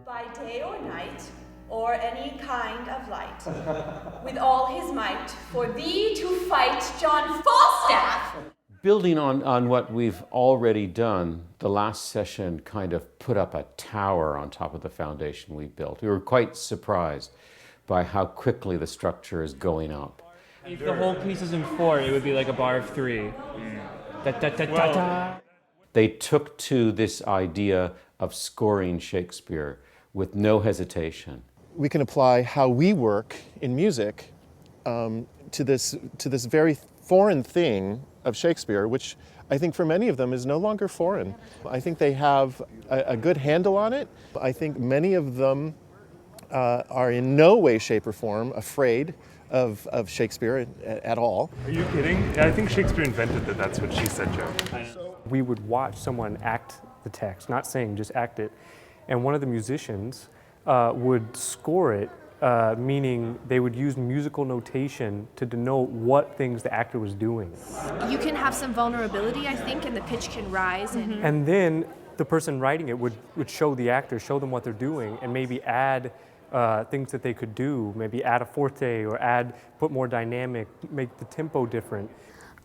By day or night, or any kind of light, with all his might, for thee to fight John Falstaff. Building on what we've already done, the last session kind of put up a tower on top of the foundation we built. We were quite surprised by how quickly the structure is going up. If the whole piece is in 4, it would be like a bar of 3. Da, da, da, da, da. They took to this idea of scoring Shakespeare with no hesitation. We can apply how we work in music to this very foreign thing of Shakespeare, which I think for many of them is no longer foreign. I think they have a good handle on it. I think many of them are in no way, shape, or form afraid of Shakespeare at all. Are you kidding? I think Shakespeare invented that. That's what she said, Joe. We would watch someone act the text, not sing, just act it. And one of the musicians would score it, meaning they would use musical notation to denote what things the actor was doing. You can have some vulnerability, I think, and the pitch can rise. And then the person writing it would show the actor, show them what they're doing, and maybe add things that they could do, maybe add a forte or put more dynamic, make the tempo different.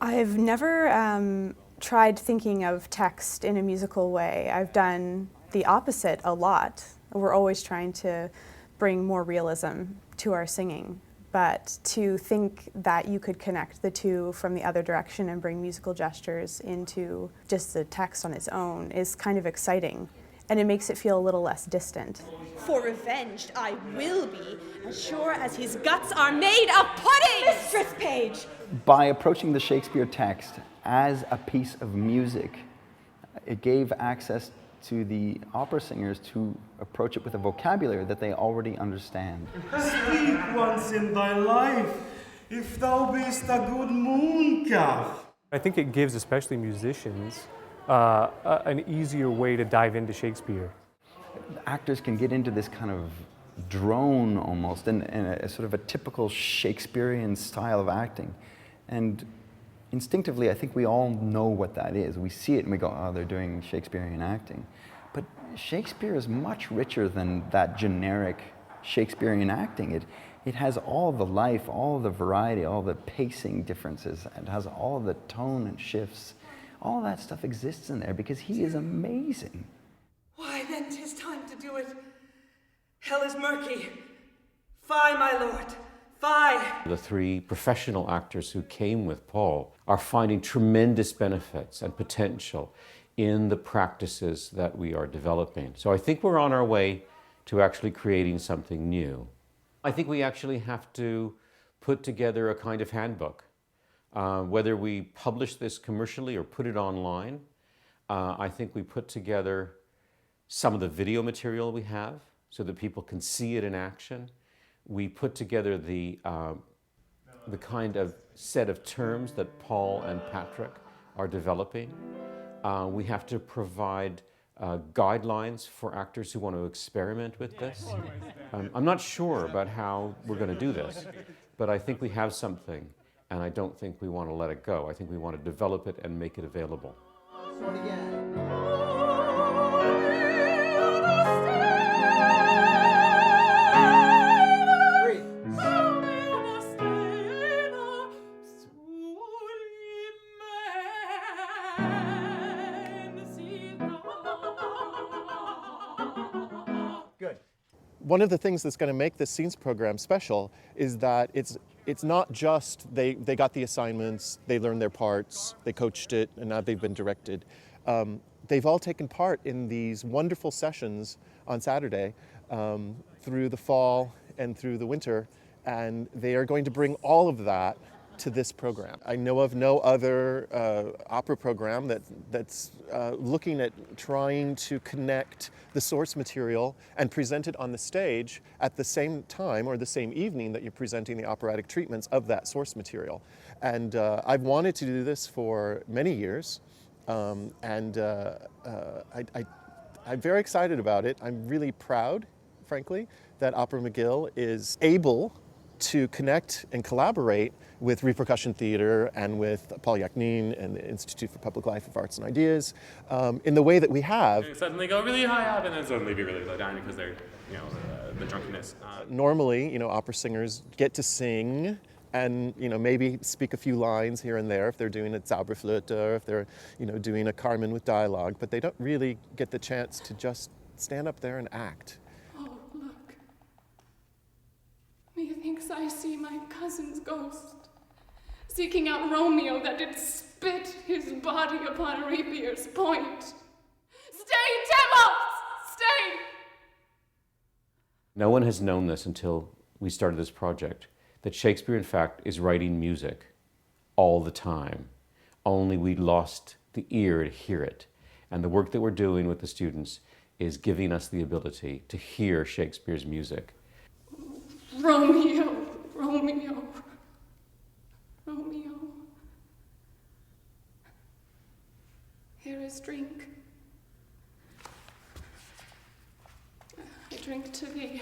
I've never tried thinking of text in a musical way. I've done the opposite a lot. We're always trying to bring more realism to our singing, but to think that you could connect the two from the other direction and bring musical gestures into just the text on its own is kind of exciting, and it makes it feel a little less distant. For revenged I will be, as sure as his guts are made of pudding! Mistress Page! By approaching the Shakespeare text as a piece of music, it gave access to the opera singers to approach it with a vocabulary that they already understand. Speak once in thy life, if thou beest a good mooncalf. I think it gives, especially musicians, an easier way to dive into Shakespeare. Actors can get into this kind of drone almost, and a sort of a typical Shakespearean style of acting. And instinctively, I think we all know what that is. We see it and we go, oh, they're doing Shakespearean acting. But Shakespeare is much richer than that generic Shakespearean acting. It has all the life, all the variety, all the pacing differences. It has all the tone and shifts. All that stuff exists in there because he is amazing. Why then 'tis time to do it. Hell is murky. Fie, my lord. Fie. The 3 professional actors who came with Paul are finding tremendous benefits and potential in the practices that we are developing. So I think we're on our way to actually creating something new. I think we actually have to put together a kind of handbook. Whether we publish this commercially or put it online, I think we put together some of the video material we have so that people can see it in action. We put together the kind of set of terms that Paul and Patrick are developing. We have to provide guidelines for actors who want to experiment with this. I'm not sure about how we're going to do this, but I think we have something, and I don't think we want to let it go. I think we want to develop it and make it available. One of the things that's going to make this scenes program special is that it's not just they got the assignments, they learned their parts, they coached it, and now they've been directed. They've all taken part in these wonderful sessions on Saturday through the fall and through the winter, and they are going to bring all of that to this program. I know of no other opera program that's looking at trying to connect the source material and present it on the stage at the same time or the same evening that you're presenting the operatic treatments of that source material. And I've wanted to do this for many years, I'm very excited about it. I'm really proud, frankly, that Opera McGill is able to connect and collaborate with Repercussion Theatre and with Paul Yaknin and the Institute for Public Life of Arts and Ideas in the way that we have. They suddenly go really high up and then suddenly be really low down because they're, the drunkenness. Normally, opera singers get to sing and maybe speak a few lines here and there if they're doing a Zauberflöte or if they're doing a Carmen with dialogue, but they don't really get the chance to just stand up there and act. Oh, look. Methinks I see my cousin's ghost, seeking out Romeo that did spit his body upon Rapier's point. Stay, Demos! Stay! No one has known this until we started this project, that Shakespeare, in fact, is writing music all the time. Only we lost the ear to hear it. And the work that we're doing with the students is giving us the ability to hear Shakespeare's music. Romeo, Romeo, Romeo. Here is drink. I drink to thee.